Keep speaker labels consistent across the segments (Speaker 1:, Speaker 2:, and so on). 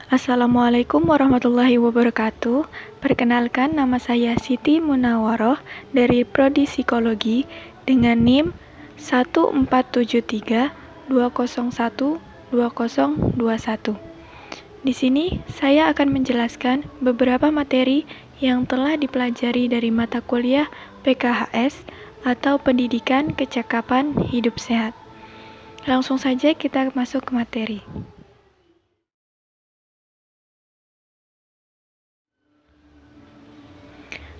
Speaker 1: Assalamualaikum warahmatullahi wabarakatuh. Perkenalkan, nama saya Siti Munawaroh dari Prodi Psikologi dengan NIM 1473201201. Di sini saya akan menjelaskan beberapa materi yang telah dipelajari dari mata kuliah PKHS atau Pendidikan Kecakapan Hidup Sehat. Langsung saja kita masuk ke materi.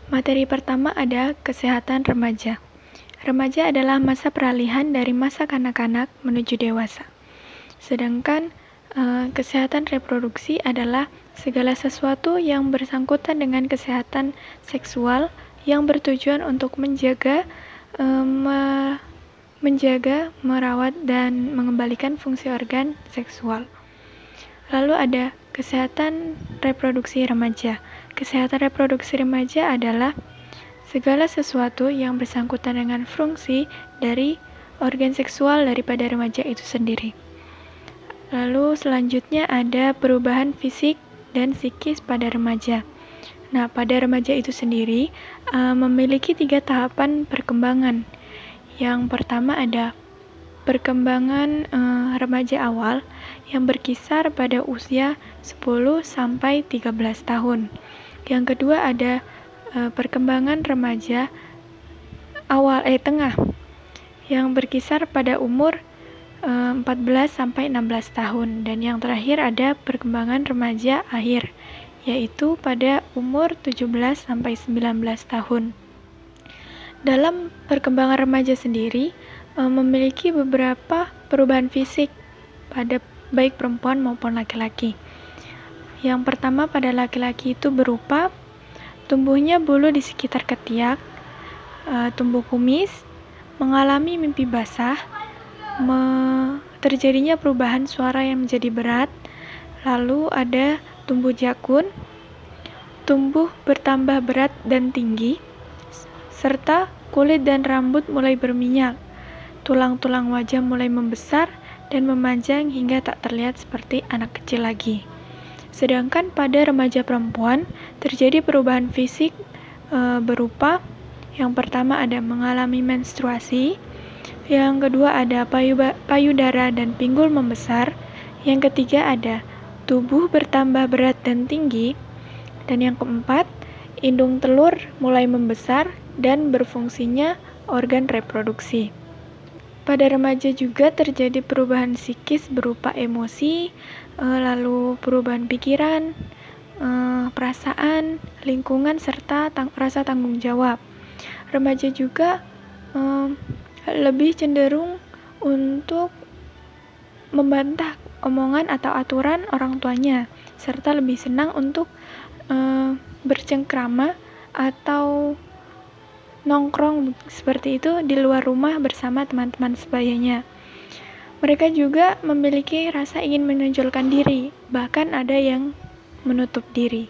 Speaker 1: Materi pertama ada kesehatan remaja. Remaja adalah masa peralihan dari masa kanak-kanak menuju dewasa. Sedangkan kesehatan reproduksi adalah segala sesuatu yang bersangkutan dengan kesehatan seksual yang bertujuan untuk menjaga, merawat, dan mengembalikan fungsi organ seksual. Lalu ada kesehatan reproduksi remaja. Kesehatan reproduksi remaja adalah segala sesuatu yang bersangkutan dengan fungsi dari organ seksual daripada remaja itu sendiri. Lalu selanjutnya ada perubahan fisik dan psikis pada remaja. Nah, pada remaja itu sendiri memiliki 3 tahapan perkembangan. Yang pertama ada perkembangan remaja awal yang berkisar pada usia 10 sampai 13 tahun. Yang kedua ada perkembangan remaja tengah yang berkisar pada umur 14 sampai 16 tahun, dan yang terakhir ada perkembangan remaja akhir yaitu pada umur 17 sampai 19 tahun. Dalam perkembangan remaja sendiri memiliki beberapa perubahan fisik pada baik perempuan maupun laki-laki. Yang pertama pada laki-laki itu berupa tumbuhnya bulu di sekitar ketiak, tumbuh kumis, mengalami mimpi basah, terjadinya perubahan suara yang menjadi berat, lalu ada tumbuh jakun, tumbuh bertambah berat dan tinggi, serta kulit dan rambut mulai berminyak, tulang-tulang wajah mulai membesar dan memanjang hingga tak terlihat seperti anak kecil lagi. Sedangkan pada remaja perempuan terjadi perubahan fisik berupa yang pertama ada mengalami menstruasi, yang kedua ada payudara dan pinggul membesar, yang ketiga ada tubuh bertambah berat dan tinggi, dan yang keempat indung telur mulai membesar dan berfungsinya organ reproduksi. Pada remaja juga terjadi perubahan psikis berupa emosi, lalu perubahan pikiran, perasaan, lingkungan, serta rasa tanggung jawab. Remaja juga lebih cenderung untuk membantah omongan atau aturan orang tuanya, serta lebih senang untuk bercengkrama atau nongkrong seperti itu di luar rumah bersama teman-teman sebayanya. Mereka juga memiliki rasa ingin menonjolkan diri, bahkan ada yang menutup diri.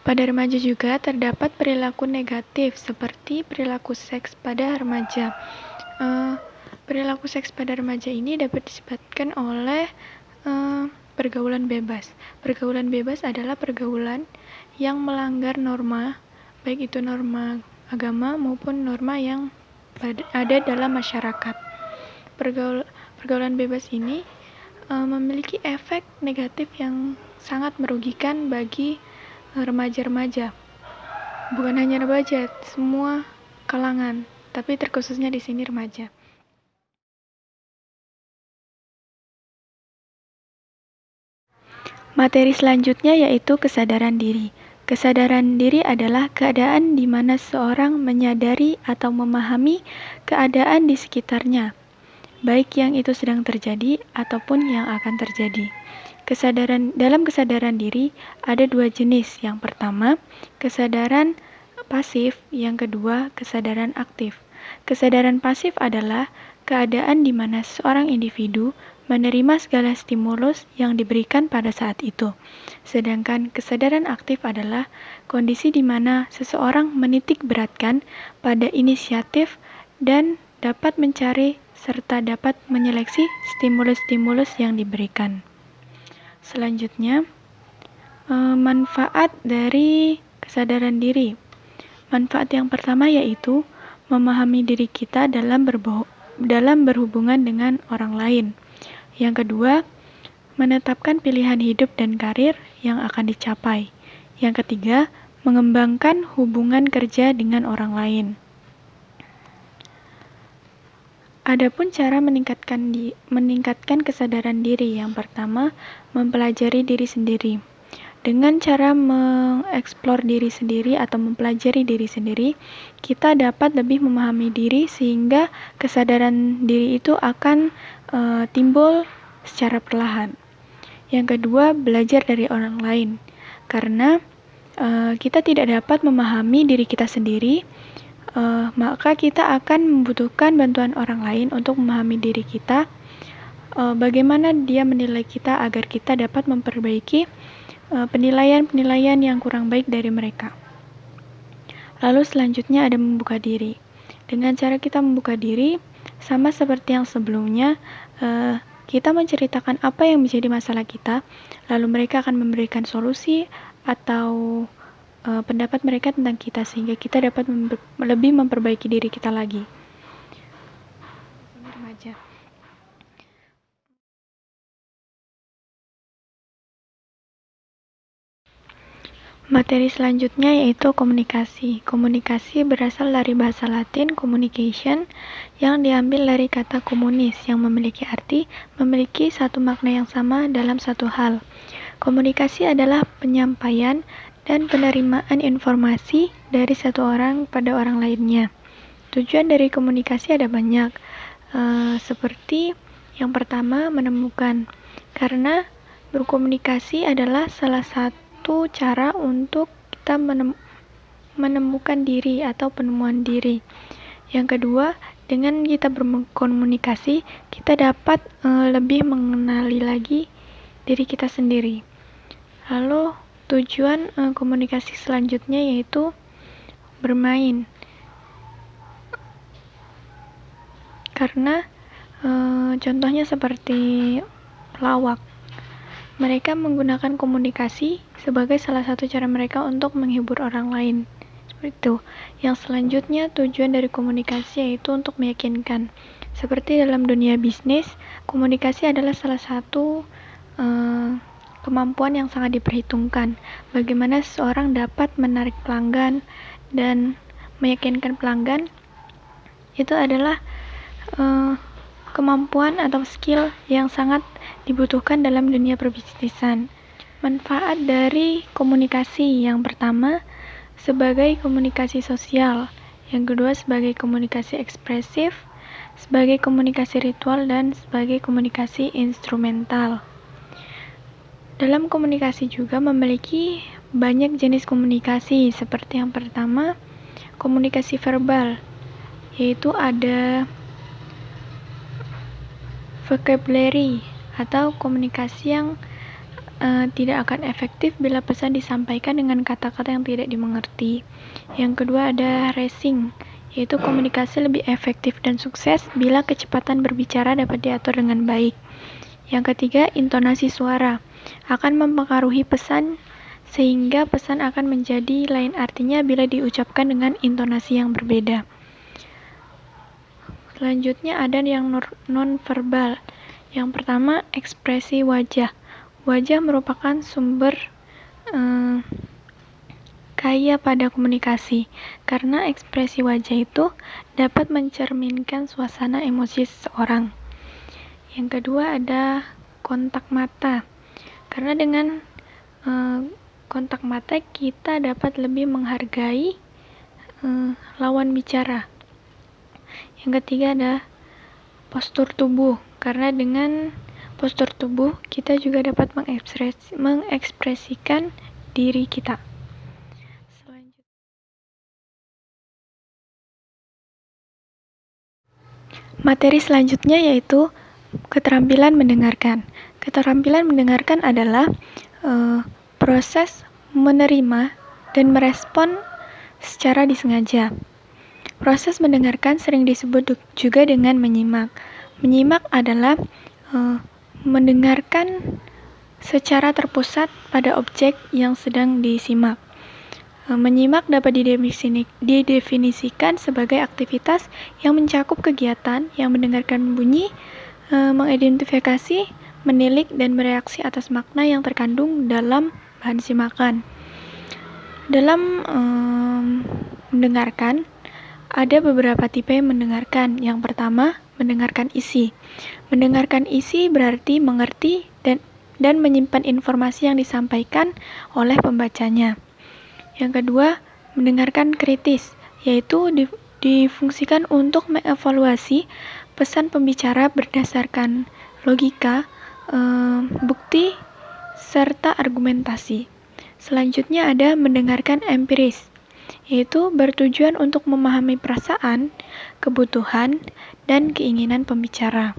Speaker 1: Pada remaja juga terdapat perilaku negatif seperti perilaku seks pada remaja. Perilaku seks pada remaja ini dapat disebabkan oleh pergaulan bebas. Pergaulan bebas adalah pergaulan yang melanggar norma, baik itu norma agama maupun norma yang ada dalam masyarakat. Pergaulan bebas ini memiliki efek negatif yang sangat merugikan bagi remaja-remaja. Bukan hanya remaja, semua kalangan, tapi terkhususnya di sini remaja. Materi selanjutnya yaitu kesadaran diri. Kesadaran diri adalah keadaan di mana seorang menyadari atau memahami keadaan di sekitarnya, baik yang itu sedang terjadi ataupun yang akan terjadi. Dalam kesadaran diri ada 2 jenis. Yang pertama, kesadaran pasif, yang kedua, kesadaran aktif. Kesadaran pasif adalah keadaan di mana seorang individu menerima segala stimulus yang diberikan pada saat itu. Sedangkan kesadaran aktif adalah kondisi di mana seseorang menitik beratkan pada inisiatif dan dapat mencari serta dapat menyeleksi stimulus-stimulus yang diberikan. Selanjutnya, manfaat dari kesadaran diri. Manfaat yang pertama yaitu memahami diri kita dalam berhubungan dengan orang lain. Yang kedua, menetapkan pilihan hidup dan karir yang akan dicapai. Yang ketiga, mengembangkan hubungan kerja dengan orang lain. Adapun cara meningkatkan kesadaran diri. Yang pertama, mempelajari diri sendiri. Dengan cara mengeksplor diri sendiri atau mempelajari diri sendiri, kita dapat lebih memahami diri sehingga kesadaran diri itu akan timbul secara perlahan. Yang kedua, belajar dari orang lain. Karena kita tidak dapat memahami diri kita sendiri, maka kita akan membutuhkan bantuan orang lain untuk memahami diri kita, bagaimana dia menilai kita agar kita dapat memperbaiki penilaian-penilaian yang kurang baik dari mereka. Lalu selanjutnya ada membuka diri. Dengan cara kita membuka diri, sama seperti yang sebelumnya, kita menceritakan apa yang menjadi masalah kita, lalu mereka akan memberikan solusi atau pendapat mereka tentang kita, sehingga kita dapat lebih memperbaiki diri kita lagi. Remaja. Materi selanjutnya yaitu komunikasi. Komunikasi berasal dari bahasa Latin communication yang diambil dari kata komunis yang memiliki arti memiliki satu makna yang sama dalam satu hal. Komunikasi adalah penyampaian dan penerimaan informasi dari satu orang pada orang lainnya. Tujuan dari komunikasi ada banyak, seperti yang pertama menemukan, karena berkomunikasi adalah salah satu cara untuk kita menemukan diri atau penemuan diri. Yang kedua, dengan kita berkomunikasi, kita dapat lebih mengenali lagi diri kita sendiri. Lalu tujuan komunikasi selanjutnya yaitu bermain. Karena contohnya seperti pelawak. Mereka menggunakan komunikasi sebagai salah satu cara mereka untuk menghibur orang lain. Seperti itu. Yang selanjutnya tujuan dari komunikasi yaitu untuk meyakinkan. Seperti dalam dunia bisnis, komunikasi adalah salah satu kemampuan yang sangat diperhitungkan. Bagaimana seseorang dapat menarik pelanggan dan meyakinkan pelanggan, itu adalah kemampuan atau skill yang sangat dibutuhkan dalam dunia perbisnisan. Manfaat dari komunikasi yang pertama sebagai komunikasi sosial, yang kedua sebagai komunikasi ekspresif, sebagai komunikasi ritual, dan sebagai komunikasi instrumental. Dalam komunikasi juga memiliki banyak jenis komunikasi, seperti yang pertama komunikasi verbal, yaitu ada vocabulary atau komunikasi yang tidak akan efektif bila pesan disampaikan dengan kata-kata yang tidak dimengerti. Yang kedua ada racing, yaitu komunikasi lebih efektif dan sukses bila kecepatan berbicara dapat diatur dengan baik. Yang ketiga, intonasi suara akan mempengaruhi pesan sehingga pesan akan menjadi lain artinya bila diucapkan dengan intonasi yang berbeda. Selanjutnya ada yang non-verbal. Yang pertama, ekspresi wajah. Wajah merupakan sumber kaya pada komunikasi, karena ekspresi wajah itu dapat mencerminkan suasana emosi seseorang. Yang kedua ada kontak mata. Karena dengan kontak mata kita dapat lebih menghargai lawan bicara. Yang ketiga ada postur tubuh. Karena dengan postur tubuh kita juga dapat mengekspresikan diri kita. Materi selanjutnya yaitu keterampilan mendengarkan. Keterampilan mendengarkan adalah proses menerima dan merespon secara disengaja. Proses mendengarkan sering disebut juga dengan menyimak. Menyimak adalah mendengarkan secara terpusat pada objek yang sedang disimak. Menyimak dapat didefinisikan sebagai aktivitas yang mencakup kegiatan yang mendengarkan bunyi, mengidentifikasi, menilik, dan bereaksi atas makna yang terkandung dalam bahan simakan. Dalam mendengarkan, ada beberapa tipe mendengarkan. Yang pertama, mendengarkan isi. Mendengarkan isi berarti mengerti dan menyimpan informasi yang disampaikan oleh pembacanya. Yang kedua, mendengarkan kritis, yaitu difungsikan untuk mengevaluasi pesan pembicara berdasarkan logika, bukti, serta argumentasi. Selanjutnya ada mendengarkan empiris, yaitu bertujuan untuk memahami perasaan, kebutuhan, dan keinginan pembicara.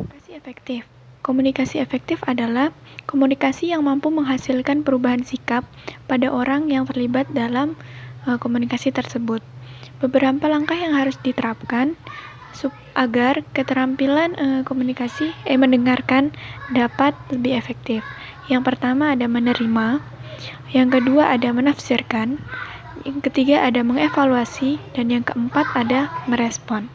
Speaker 1: Komunikasi efektif adalah komunikasi yang mampu menghasilkan perubahan sikap pada orang yang terlibat dalam komunikasi tersebut. Beberapa langkah yang harus diterapkan agar keterampilan mendengarkan dapat lebih efektif. Yang pertama ada menerima, yang kedua ada menafsirkan, yang ketiga ada mengevaluasi, dan yang keempat ada merespon.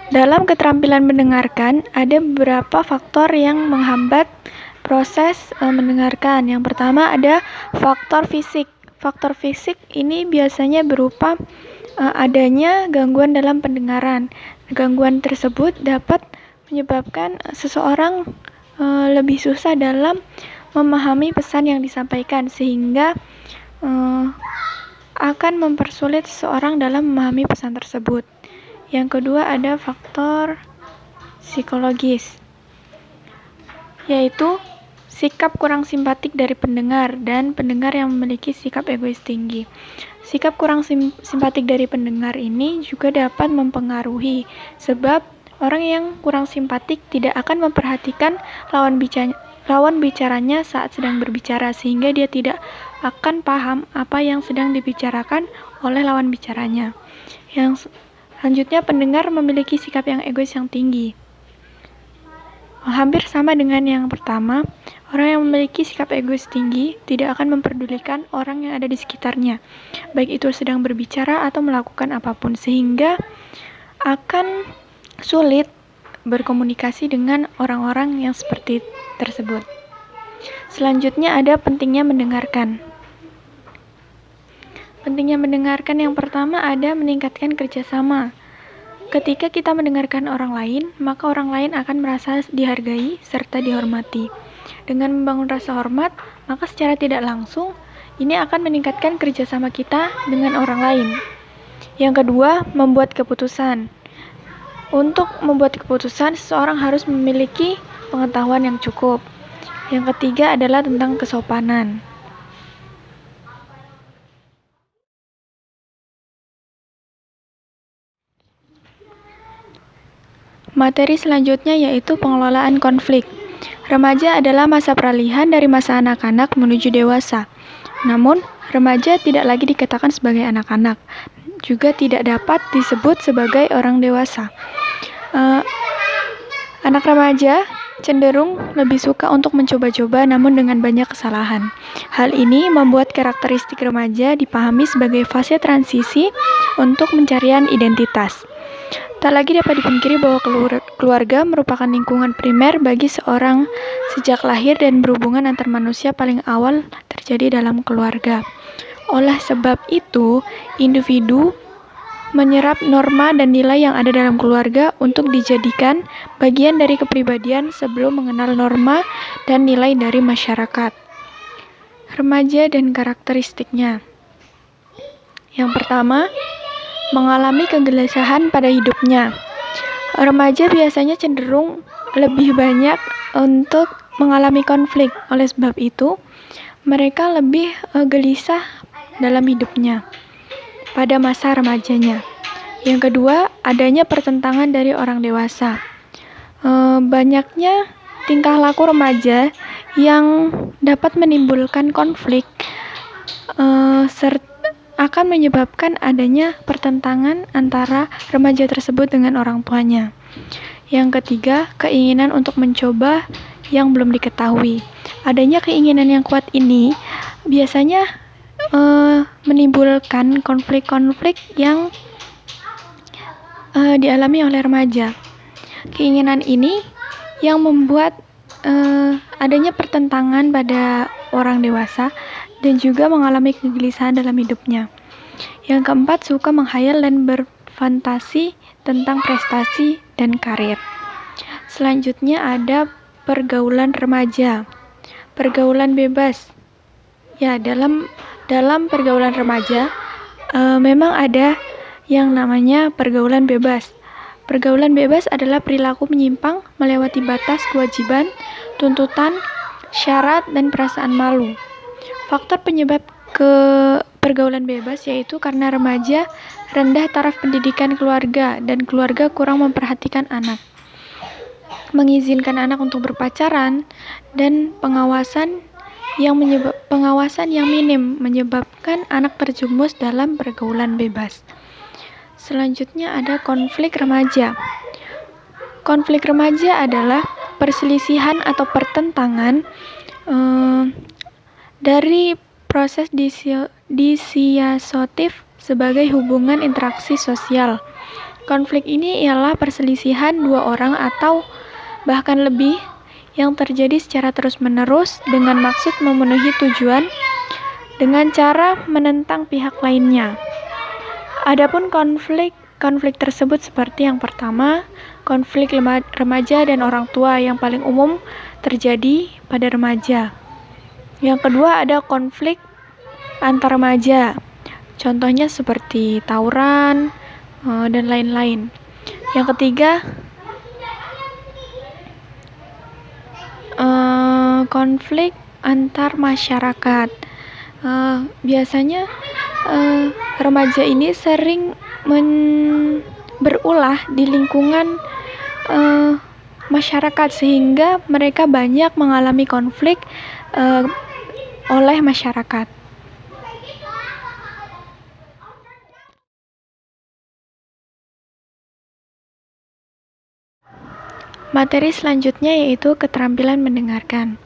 Speaker 1: Dalam keterampilan mendengarkan, ada beberapa faktor yang menghambat proses mendengarkan. Yang pertama ada faktor fisik. Faktor fisik ini biasanya berupa adanya gangguan dalam pendengaran. Gangguan tersebut dapat menyebabkan seseorang lebih susah dalam memahami pesan yang disampaikan, sehingga akan mempersulit seseorang dalam memahami pesan tersebut. Yang kedua ada faktor psikologis, yaitu sikap kurang simpatik dari pendengar dan pendengar yang memiliki sikap egois tinggi. Sikap kurang simpatik dari pendengar ini juga dapat mempengaruhi, sebab orang yang kurang simpatik tidak akan memperhatikan lawan bicaranya saat sedang berbicara, sehingga dia tidak akan paham apa yang sedang dibicarakan oleh lawan bicaranya. Yang selanjutnya, pendengar memiliki sikap yang egois yang tinggi. Hampir sama dengan yang pertama, orang yang memiliki sikap egois tinggi tidak akan memperdulikan orang yang ada di sekitarnya, baik itu sedang berbicara atau melakukan apapun, sehingga akan sulit berkomunikasi dengan orang-orang yang seperti tersebut. Selanjutnya ada pentingnya mendengarkan. Pentingnya mendengarkan yang pertama ada meningkatkan kerjasama. Ketika kita mendengarkan orang lain, maka orang lain akan merasa dihargai serta dihormati. Dengan membangun rasa hormat, maka secara tidak langsung ini akan meningkatkan kerjasama kita dengan orang lain. Yang kedua, membuat keputusan. Untuk membuat keputusan, seseorang harus memiliki pengetahuan yang cukup. Yang ketiga adalah tentang kesopanan. Materi selanjutnya yaitu pengelolaan konflik. Remaja adalah masa peralihan dari masa anak-anak menuju dewasa. Namun, remaja tidak lagi dikatakan sebagai anak-anak, juga tidak dapat disebut sebagai orang dewasa. Anak remaja cenderung lebih suka untuk mencoba-coba namun dengan banyak kesalahan. Hal ini membuat karakteristik remaja dipahami sebagai fase transisi untuk pencarian identitas. Tak lagi dapat dipungkiri bahwa keluarga merupakan lingkungan primer bagi seorang sejak lahir, dan berhubungan antar manusia paling awal terjadi dalam keluarga. Oleh sebab itu, individu menyerap norma dan nilai yang ada dalam keluarga untuk dijadikan bagian dari kepribadian sebelum mengenal norma dan nilai dari masyarakat. Remaja dan karakteristiknya. Yang pertama, mengalami kegelisahan pada hidupnya. Remaja biasanya cenderung lebih banyak untuk mengalami konflik. Oleh sebab itu, mereka lebih gelisah dalam hidupnya pada masa remajanya. Yang kedua, adanya pertentangan dari orang dewasa. Banyaknya tingkah laku remaja yang dapat menimbulkan konflik serta akan menyebabkan adanya pertentangan antara remaja tersebut dengan orang tuanya. Yang ketiga, keinginan untuk mencoba yang belum diketahui. Adanya keinginan yang kuat ini biasanya menimbulkan konflik-konflik yang dialami oleh remaja. Keinginan ini yang membuat adanya pertentangan pada orang dewasa dan juga mengalami kegelisahan dalam hidupnya. Yang keempat, suka menghayal dan berfantasi tentang prestasi dan karir. Selanjutnya ada pergaulan remaja. Pergaulan bebas. Ya, dalam pergaulan remaja memang ada yang namanya pergaulan bebas. Pergaulan bebas adalah perilaku menyimpang, melewati batas kewajiban, tuntutan, syarat, dan perasaan malu. Faktor penyebab pergaulan bebas yaitu karena remaja rendah taraf pendidikan keluarga dan keluarga kurang memperhatikan anak, mengizinkan anak untuk berpacaran, dan pengawasan yang minim menyebabkan anak terjumus dalam pergaulan bebas. Selanjutnya ada konflik remaja. Konflik remaja adalah perselisihan atau pertentangan dari proses disosiatif sebagai hubungan interaksi sosial. Konflik ini ialah perselisihan dua orang atau bahkan lebih yang terjadi secara terus-menerus dengan maksud memenuhi tujuan dengan cara menentang pihak lainnya. Adapun konflik tersebut seperti yang pertama, konflik remaja dan orang tua yang paling umum terjadi pada remaja. Yang kedua ada konflik antar remaja. Contohnya seperti tawuran dan lain-lain. Yang ketiga, konflik antar masyarakat. Biasanya remaja ini sering berulah di lingkungan masyarakat sehingga mereka banyak mengalami konflik oleh masyarakat. Materi selanjutnya yaitu keterampilan mendengarkan.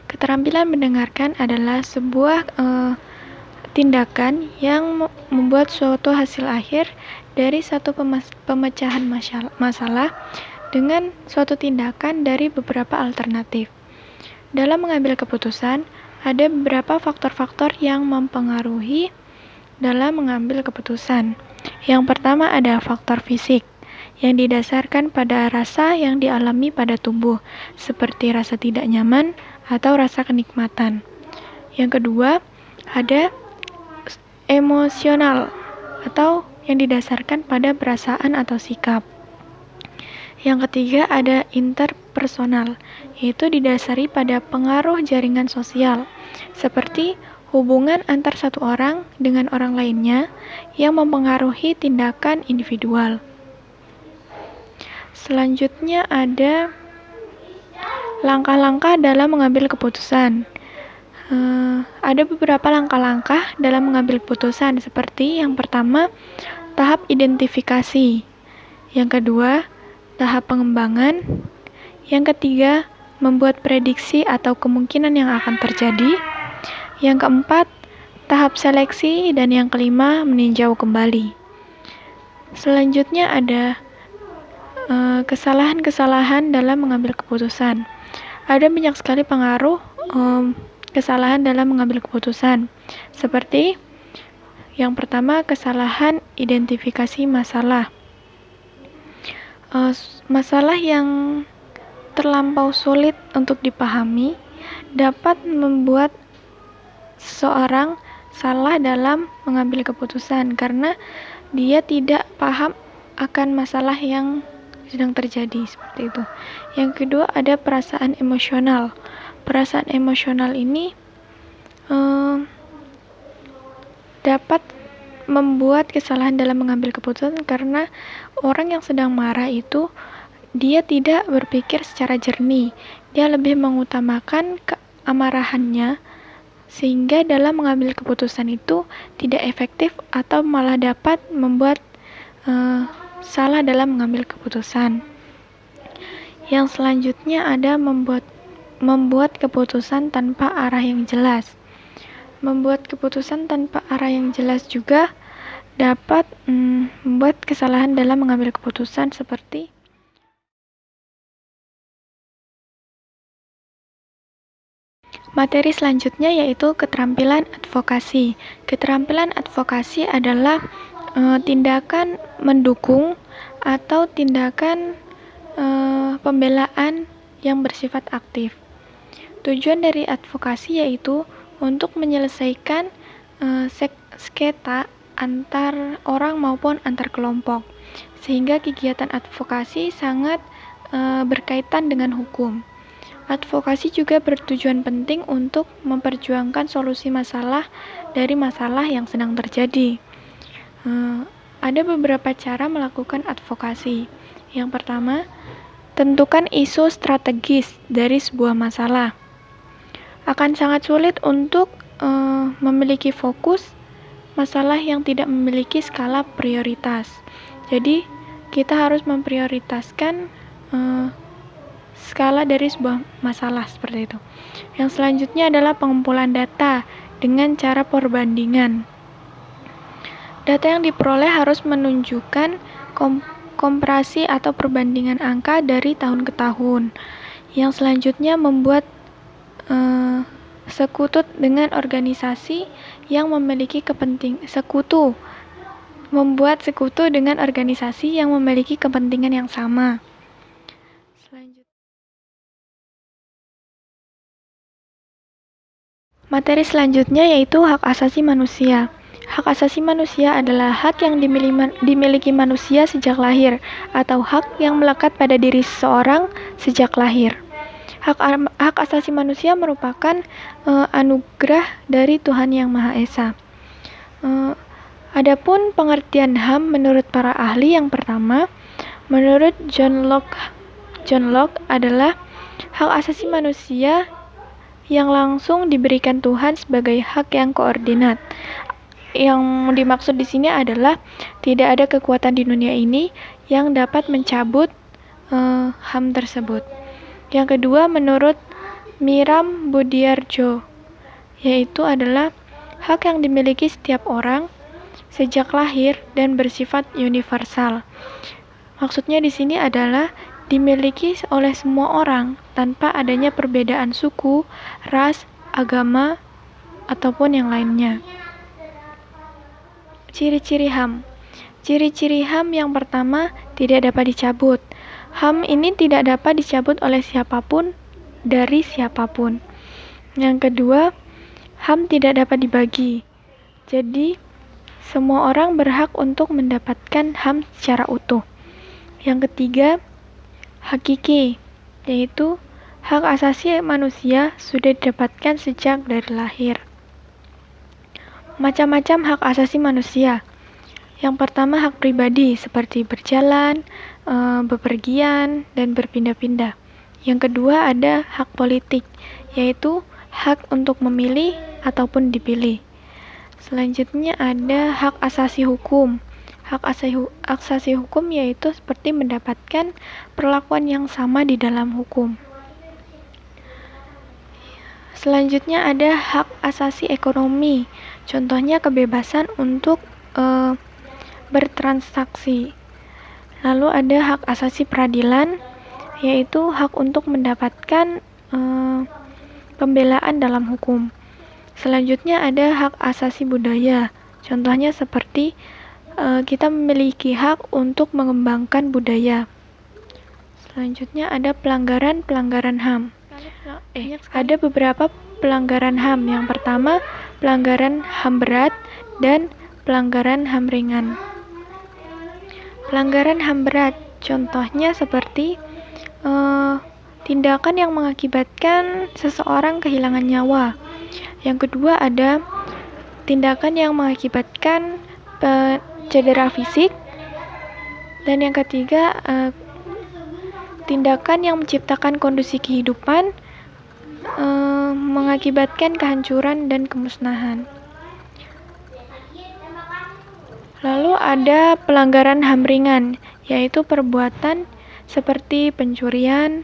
Speaker 1: Keterampilan mendengarkan adalah sebuah tindakan yang membuat suatu hasil akhir dari satu pemecahan masalah dengan suatu tindakan dari beberapa alternatif. Dalam mengambil keputusan, ada beberapa faktor-faktor yang mempengaruhi dalam mengambil keputusan. Yang pertama ada faktor fisik, yang didasarkan pada rasa yang dialami pada tubuh, seperti rasa tidak nyaman atau rasa kenikmatan. Yang kedua, ada emosional atau yang didasarkan pada perasaan atau sikap. Yang ketiga, ada interpersonal, yaitu didasari pada pengaruh jaringan sosial, seperti hubungan antar satu orang dengan orang lainnya yang mempengaruhi tindakan individual. Selanjutnya ada langkah-langkah dalam mengambil keputusan. Ada beberapa langkah-langkah dalam mengambil keputusan seperti yang pertama, tahap identifikasi. Yang kedua, tahap pengembangan. Yang ketiga, membuat prediksi atau kemungkinan yang akan terjadi. Yang keempat, tahap seleksi. Dan yang kelima, meninjau kembali. Selanjutnya ada kesalahan-kesalahan dalam mengambil keputusan. Ada banyak sekali pengaruh kesalahan dalam mengambil keputusan. Seperti yang pertama, kesalahan identifikasi masalah. Masalah yang terlampau sulit untuk dipahami dapat membuat seseorang salah dalam mengambil keputusan karena dia tidak paham akan masalah yang sedang terjadi, seperti itu. Yang kedua ada perasaan emosional. Perasaan emosional ini dapat membuat kesalahan dalam mengambil keputusan karena orang yang sedang marah itu dia tidak berpikir secara jernih. Dia lebih mengutamakan keamarahannya sehingga dalam mengambil keputusan itu tidak efektif atau malah dapat membuat salah dalam mengambil keputusan. Yang selanjutnya ada membuat membuat keputusan tanpa arah yang jelas. Membuat keputusan tanpa arah yang jelas juga dapat membuat kesalahan dalam mengambil keputusan seperti materi selanjutnya yaitu keterampilan advokasi. Keterampilan advokasi adalah tindakan mendukung atau tindakan pembelaan yang bersifat aktif. Tujuan dari advokasi yaitu untuk menyelesaikan sengketa antar orang maupun antar kelompok, sehingga kegiatan advokasi sangat berkaitan dengan hukum. Advokasi juga bertujuan penting untuk memperjuangkan solusi masalah dari masalah yang sedang terjadi. Ada beberapa cara melakukan advokasi. Yang pertama, tentukan isu strategis dari sebuah masalah. Akan sangat sulit untuk memiliki fokus masalah yang tidak memiliki skala prioritas. Jadi, kita harus memprioritaskan skala dari sebuah masalah seperti itu. Yang selanjutnya adalah pengumpulan data dengan cara perbandingan. Data yang diperoleh harus menunjukkan komparasi atau perbandingan angka dari tahun ke tahun. Yang selanjutnya membuat sekutu dengan organisasi yang memiliki membuat sekutu dengan organisasi yang memiliki kepentingan yang sama. Materi selanjutnya yaitu hak asasi manusia. Hak asasi manusia adalah hak yang dimiliki manusia sejak lahir, atau hak yang melekat pada diri seseorang sejak lahir. Hak asasi manusia merupakan anugerah dari Tuhan Yang Maha Esa. Adapun pengertian HAM menurut para ahli, yang pertama, menurut John Locke adalah hak asasi manusia yang langsung diberikan Tuhan sebagai hak yang koordinat. Yang dimaksud di sini adalah tidak ada kekuatan di dunia ini yang dapat mencabut HAM tersebut. Yang kedua, menurut Miram Budiardjo, yaitu adalah hak yang dimiliki setiap orang sejak lahir dan bersifat universal. Maksudnya di sini adalah dimiliki oleh semua orang tanpa adanya perbedaan suku, ras, agama, ataupun yang lainnya. Ciri-ciri HAM. Ciri-ciri HAM yang pertama, tidak dapat dicabut. HAM ini tidak dapat dicabut oleh siapapun dari siapapun. Yang kedua, HAM tidak dapat dibagi. Jadi, semua orang berhak untuk mendapatkan HAM secara utuh. Yang ketiga, hakiki, yaitu hak asasi manusia sudah didapatkan sejak dari lahir. Macam-macam hak asasi manusia. Yang pertama, hak pribadi seperti berjalan, bepergian, dan berpindah-pindah. Yang kedua ada hak politik, yaitu hak untuk memilih ataupun dipilih. Selanjutnya ada hak asasi hukum. Hak asasi hukum yaitu seperti mendapatkan perlakuan yang sama di dalam hukum. Selanjutnya ada hak asasi ekonomi. Contohnya kebebasan untuk bertransaksi. Lalu ada hak asasi peradilan, yaitu hak untuk mendapatkan pembelaan dalam hukum. Selanjutnya ada hak asasi budaya. Contohnya seperti kita memiliki hak untuk mengembangkan budaya. Selanjutnya ada pelanggaran HAM. Ada beberapa pelanggaran HAM. Yang pertama, pelanggaran HAM berat dan pelanggaran HAM ringan. Pelanggaran HAM berat, contohnya seperti tindakan yang mengakibatkan seseorang kehilangan nyawa. Yang kedua ada tindakan yang mengakibatkan cedera fisik. Dan yang ketiga, tindakan yang menciptakan kondisi kehidupan mengakibatkan kehancuran dan kemusnahan. Lalu ada pelanggaran HAM ringan, yaitu perbuatan seperti pencurian,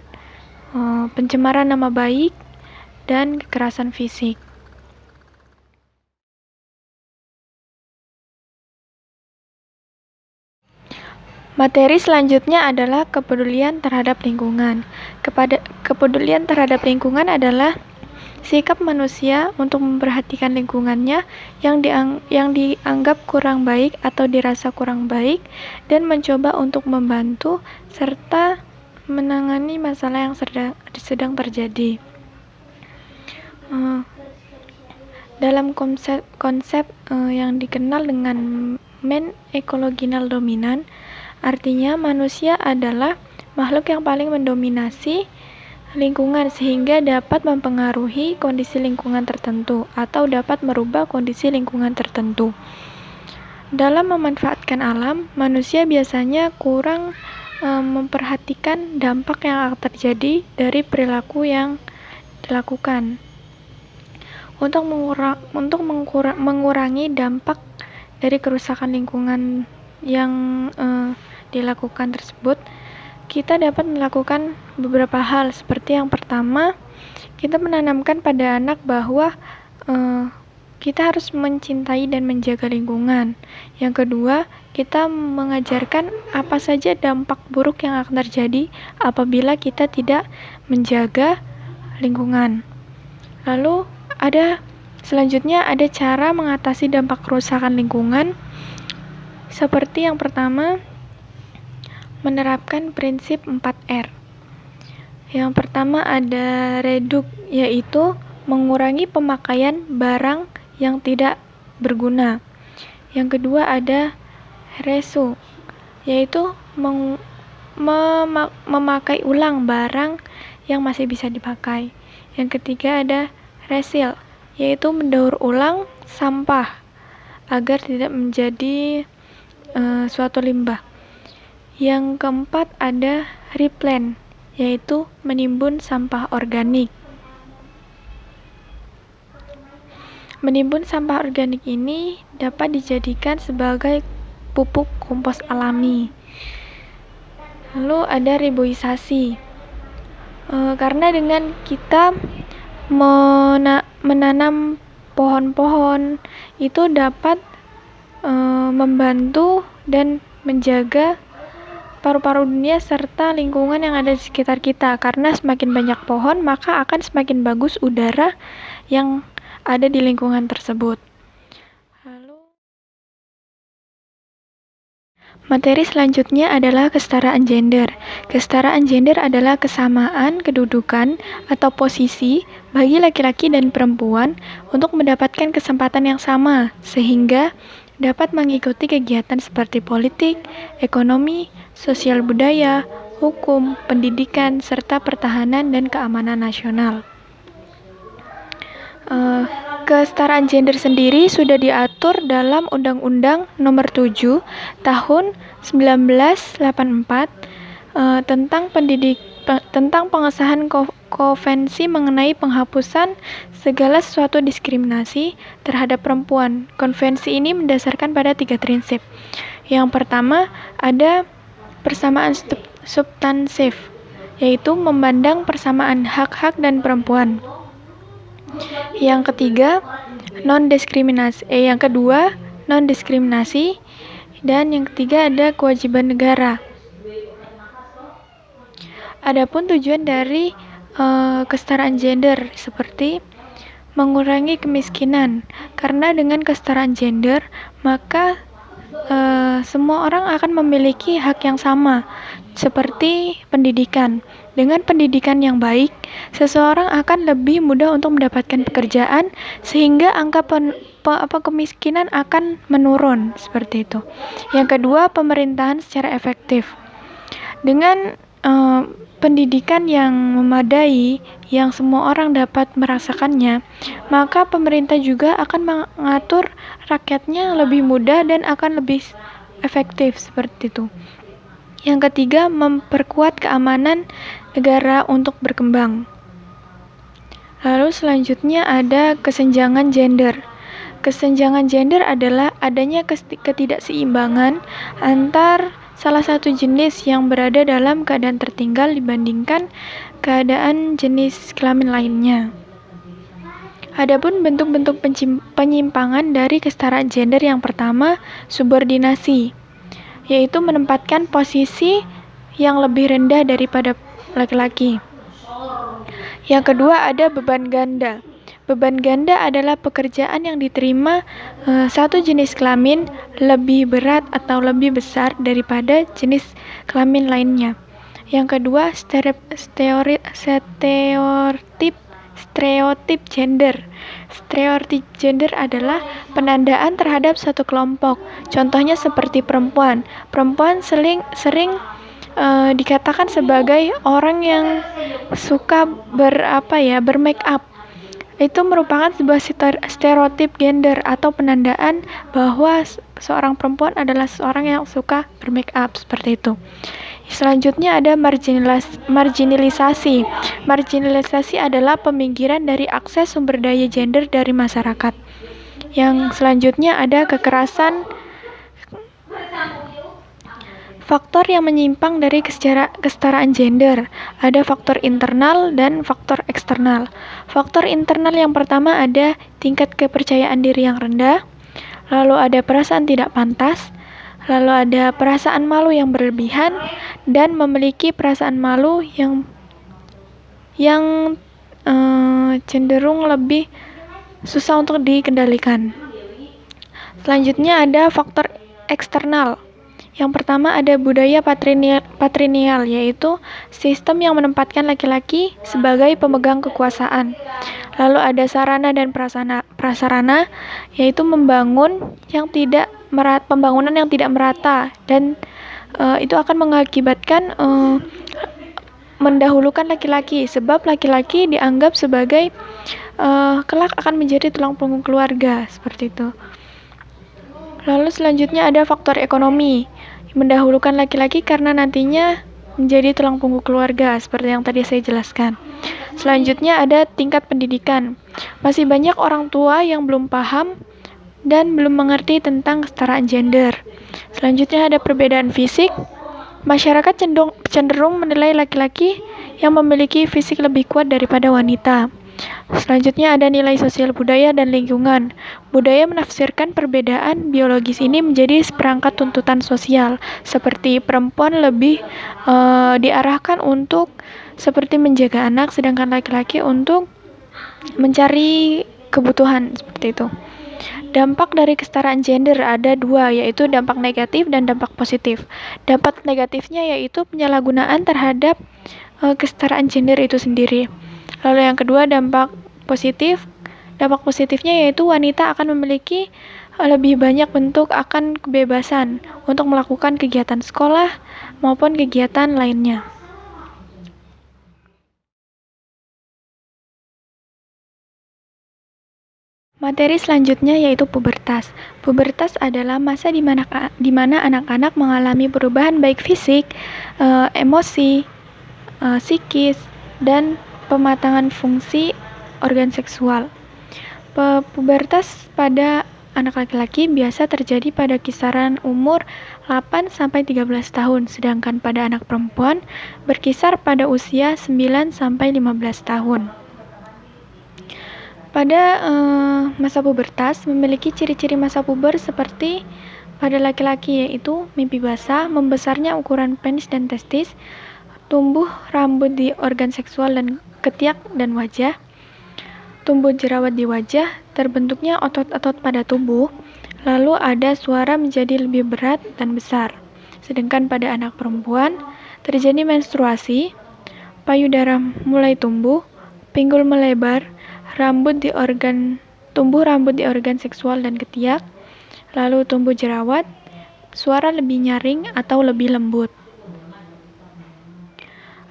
Speaker 1: pencemaran nama baik, dan kekerasan fisik. Materi selanjutnya adalah kepedulian terhadap lingkungan. Kepedulian terhadap lingkungan adalah sikap manusia untuk memperhatikan lingkungannya yang dianggap kurang baik atau dirasa kurang baik, dan mencoba untuk membantu serta menangani masalah yang sedang terjadi. Dalam konsep yang dikenal dengan man ekologinal dominan, artinya manusia adalah makhluk yang paling mendominasi lingkungan sehingga dapat mempengaruhi kondisi lingkungan tertentu atau dapat merubah kondisi lingkungan tertentu. Dalam memanfaatkan alam, manusia biasanya kurang memperhatikan dampak yang akan terjadi dari perilaku yang dilakukan. Untuk mengurangi dampak dari kerusakan lingkungan yang dilakukan tersebut, kita dapat melakukan beberapa hal. Seperti yang pertama, kita menanamkan pada anak bahwa kita harus mencintai dan menjaga lingkungan. Yang kedua, kita mengajarkan apa saja dampak buruk yang akan terjadi apabila kita tidak menjaga lingkungan. Lalu selanjutnya ada cara mengatasi dampak kerusakan lingkungan. Seperti yang pertama, menerapkan prinsip 4R. Yang pertama ada reduk, yaitu mengurangi pemakaian barang yang tidak berguna. Yang kedua ada resu, yaitu memakai ulang barang yang masih bisa dipakai. Yang ketiga ada resil, yaitu mendaur ulang sampah agar tidak menjadi suatu limbah. Yang keempat ada replant, yaitu menimbun sampah organik. Menimbun sampah organik ini dapat dijadikan sebagai pupuk kompos alami. Lalu ada reboisasi, karena dengan kita menanam pohon-pohon itu dapat membantu dan menjaga paru-paru dunia serta lingkungan yang ada di sekitar kita. Karena semakin banyak pohon, maka akan semakin bagus udara yang ada di lingkungan tersebut. Materi selanjutnya adalah kesetaraan gender. Kesetaraan gender adalah kesamaan kedudukan atau posisi bagi laki-laki dan perempuan untuk mendapatkan kesempatan yang sama, sehingga dapat mengikuti kegiatan seperti politik, ekonomi, sosial budaya, hukum, pendidikan, serta pertahanan dan keamanan nasional. Kesetaraan gender sendiri sudah diatur dalam Undang-Undang Nomor 7 Tahun 1984 tentang pengesahan konvensi mengenai penghapusan segala sesuatu diskriminasi terhadap perempuan. Konvensi ini mendasarkan pada 3 prinsip. Yang pertama ada persamaan substansif, yaitu memandang persamaan hak-hak dan perempuan. Yang ketiga, yang kedua, non-diskriminasi, dan yang ketiga ada kewajiban negara. Adapun tujuan dari kesetaraan gender seperti mengurangi kemiskinan, karena dengan kesetaraan gender maka semua orang akan memiliki hak yang sama, seperti pendidikan. Dengan pendidikan yang baik, seseorang akan lebih mudah untuk mendapatkan pekerjaan sehingga angka kemiskinan akan menurun, seperti itu. Yang kedua, pemerintahan secara efektif. Dengan pendidikan yang memadai, yang semua orang dapat merasakannya, maka pemerintah juga akan mengatur rakyatnya lebih mudah dan akan lebih efektif, seperti itu. Yang ketiga, memperkuat keamanan negara untuk berkembang. Lalu selanjutnya ada kesenjangan gender. Kesenjangan gender adalah adanya ketidakseimbangan antar salah satu jenis yang berada dalam keadaan tertinggal dibandingkan keadaan jenis kelamin lainnya. Adapun bentuk-bentuk penyimpangan dari kesetaraan gender yang pertama, subordinasi, yaitu menempatkan posisi yang lebih rendah daripada laki-laki. Yang kedua ada beban ganda. Beban ganda adalah pekerjaan yang diterima satu jenis kelamin lebih berat atau lebih besar daripada jenis kelamin lainnya. Yang kedua, stereotip gender. Stereotip gender adalah penandaan terhadap satu kelompok. Contohnya seperti perempuan. Perempuan sering dikatakan sebagai orang yang suka bermake up. Itu merupakan sebuah stereotip gender atau penandaan bahwa seorang perempuan adalah seorang yang suka bermake up, seperti itu. Selanjutnya ada marginalisasi. Marginalisasi adalah peminggiran dari akses sumber daya gender dari masyarakat. Yang selanjutnya ada kekerasan. Faktor yang menyimpang dari kesetaraan gender, ada faktor internal dan faktor eksternal. Faktor internal yang pertama ada tingkat kepercayaan diri yang rendah, lalu ada perasaan tidak pantas, lalu ada perasaan malu yang berlebihan, dan memiliki perasaan malu yang cenderung lebih susah untuk dikendalikan. Selanjutnya ada faktor eksternal. Yang pertama ada budaya patrilineal, yaitu sistem yang menempatkan laki-laki sebagai pemegang kekuasaan. Lalu ada sarana dan prasarana, yaitu pembangunan yang tidak merata, dan itu akan mengakibatkan mendahulukan laki-laki, sebab laki-laki dianggap sebagai kelak akan menjadi tulang punggung keluarga, seperti itu. Lalu selanjutnya ada faktor ekonomi, mendahulukan laki-laki karena nantinya menjadi tulang punggung keluarga, seperti yang tadi saya jelaskan. Selanjutnya ada tingkat pendidikan. Masih banyak orang tua yang belum paham dan belum mengerti tentang kesetaraan gender. Selanjutnya ada perbedaan fisik. Masyarakat cenderung menilai laki-laki yang memiliki fisik lebih kuat daripada wanita. Selanjutnya ada nilai sosial budaya dan lingkungan. Budaya menafsirkan perbedaan biologis ini menjadi seperangkat tuntutan sosial, seperti perempuan lebih diarahkan untuk seperti menjaga anak, sedangkan laki-laki untuk mencari kebutuhan, seperti itu. Dampak dari kesetaraan gender ada dua, yaitu dampak negatif dan dampak positif. Dampak negatifnya yaitu penyalahgunaan terhadap kesetaraan gender itu sendiri. Lalu yang kedua dampak positif. Dampak positifnya yaitu wanita akan memiliki lebih banyak bentuk akan kebebasan untuk melakukan kegiatan sekolah maupun kegiatan lainnya. Materi selanjutnya yaitu pubertas. Pubertas adalah masa di mana anak-anak mengalami perubahan baik fisik, emosi, psikis, dan pematangan fungsi organ seksual. Pubertas pada anak laki-laki biasa terjadi pada kisaran umur 8-13 tahun, sedangkan pada anak perempuan berkisar pada usia 9-15 tahun. Pada masa pubertas memiliki ciri-ciri masa puber seperti pada laki-laki, yaitu mimpi basah, membesarnya ukuran penis dan testis, tumbuh rambut di organ seksual dan ketiak dan wajah, tumbuh jerawat di wajah, terbentuknya otot-otot pada tubuh, lalu ada suara menjadi lebih berat dan besar. Sedangkan pada anak perempuan terjadi menstruasi, payudara mulai tumbuh, pinggul melebar, tumbuh rambut di organ seksual dan ketiak, lalu tumbuh jerawat, suara lebih nyaring atau lebih lembut.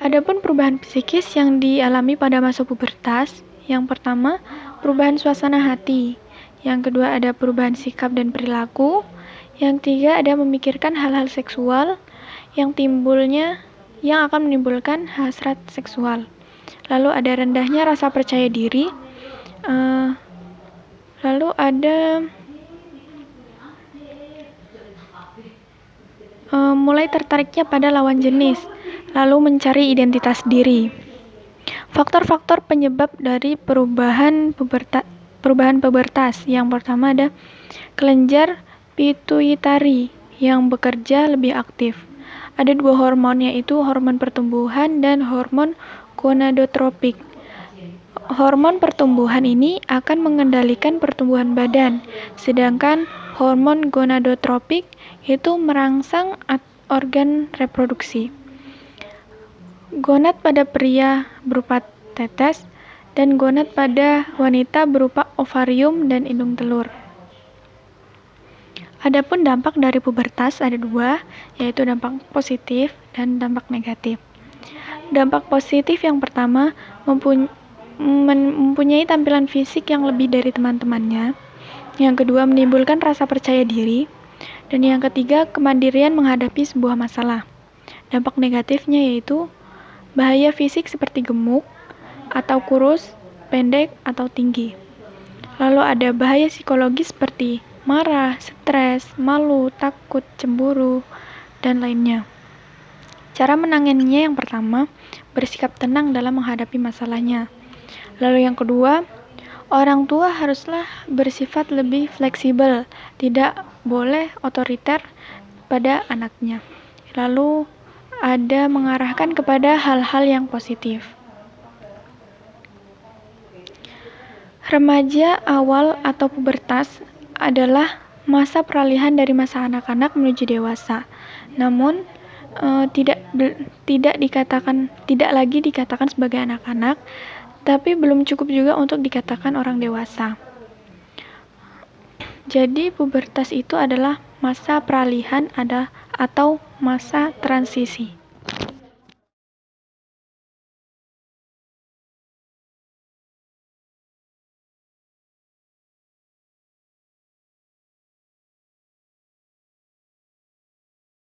Speaker 1: Adapun perubahan psikis yang dialami pada masa pubertas, yang pertama, perubahan suasana hati. Yang kedua, ada perubahan sikap dan perilaku. Yang ketiga, ada memikirkan hal-hal seksual yang akan menimbulkan hasrat seksual. Lalu ada rendahnya rasa percaya diri. Lalu ada mulai tertariknya pada lawan jenis, lalu mencari identitas diri. Faktor-faktor penyebab dari perubahan pubertas. Yang pertama ada kelenjar pituitari yang bekerja lebih aktif. Ada 2 hormon, yaitu hormon pertumbuhan dan hormon gonadotropik. Hormon pertumbuhan ini akan mengendalikan pertumbuhan badan, sedangkan hormon gonadotropik itu merangsang organ reproduksi. Gonad pada pria berupa tetes, dan gonad pada wanita berupa ovarium dan indung telur. Adapun dampak dari pubertas ada 2, yaitu dampak positif dan dampak negatif. Dampak positif yang pertama mempunyai tampilan fisik yang lebih dari teman-temannya. Yang kedua, menimbulkan rasa percaya diri. Dan yang ketiga, kemandirian menghadapi sebuah masalah. Dampak negatifnya yaitu bahaya fisik seperti gemuk, atau kurus, pendek, atau tinggi. Lalu ada bahaya psikologis seperti marah, stres, malu, takut, cemburu, dan lainnya. Cara menanganinya yang pertama, bersikap tenang dalam menghadapi masalahnya. Lalu yang kedua, orang tua haruslah bersifat lebih fleksibel, tidak boleh otoriter pada anaknya. Lalu ada mengarahkan kepada hal-hal yang positif. Remaja awal atau pubertas adalah masa peralihan dari masa anak-anak menuju dewasa. Namun tidak lagi dikatakan sebagai anak-anak, tapi belum cukup juga untuk dikatakan orang dewasa. Jadi pubertas itu adalah masa peralihan atau masa transisi.